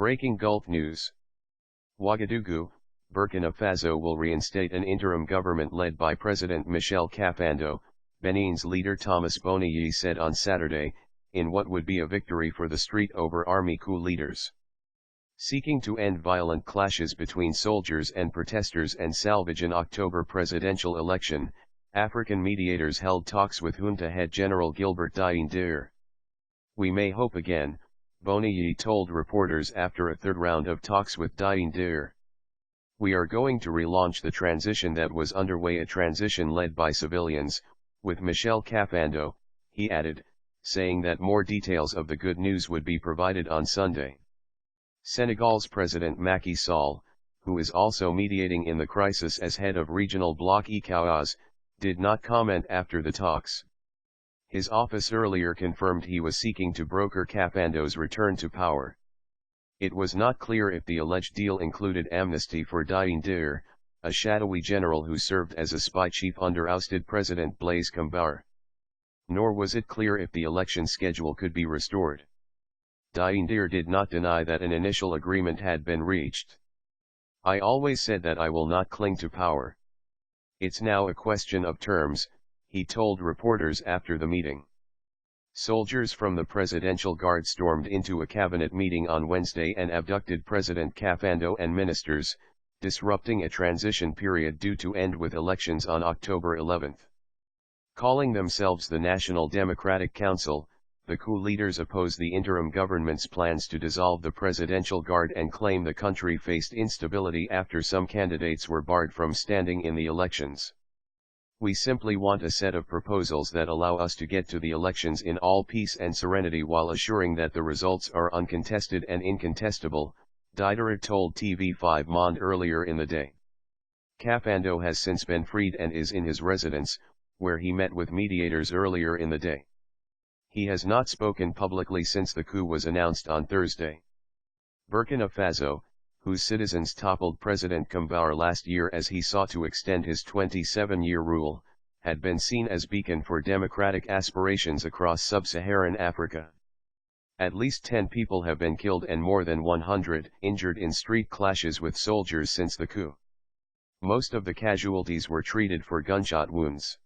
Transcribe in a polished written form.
Breaking Gulf News. Ouagadougou, Burkina Faso will reinstate an interim government led by President Michel Kafando, Benin's leader Thomas Boni Yayi said on Saturday, in what would be a victory for the street over army coup leaders. Seeking to end violent clashes between soldiers and protesters and salvage an October presidential election, African mediators held talks with junta head General Gilbert Diendere. "We may hope again," Boni Yayi told reporters after a third round of talks with Diendere. "We are going to relaunch the transition that was underway, a transition led by civilians, with Michel Kafando," he added, saying that more details of the good news would be provided on Sunday. Senegal's President Macky Sall, who is also mediating in the crisis as head of regional bloc ECOWAS, did not comment after the talks. His office earlier confirmed he was seeking to broker Kafando's return to power. It was not clear if the alleged deal included amnesty for Diendere, a shadowy general who served as a spy chief under ousted President Blaise Compaoré. Nor was it clear if the election schedule could be restored. Diendere did not deny that an initial agreement had been reached. "I always said that I will not cling to power. It's now a question of terms," he told reporters after the meeting. Soldiers from the Presidential Guard stormed into a cabinet meeting on Wednesday and abducted President Kafando and ministers, disrupting a transition period due to end with elections on October 11. Calling themselves the National Democratic Council, the coup leaders oppose the interim government's plans to dissolve the Presidential Guard and claim the country faced instability after some candidates were barred from standing in the elections. "We simply want a set of proposals that allow us to get to the elections in all peace and serenity while assuring that the results are uncontested and incontestable," Diendere told TV5 Monde earlier in the day. Kafando has since been freed and is in his residence, where he met with mediators earlier in the day. He has not spoken publicly since the coup was announced on Thursday. Burkina Faso, whose citizens toppled President Compaoré last year as he sought to extend his 27-year rule, had been seen as beacon for democratic aspirations across sub-Saharan Africa. At least 10 people have been killed and more than 100 injured in street clashes with soldiers since the coup. Most of the casualties were treated for gunshot wounds.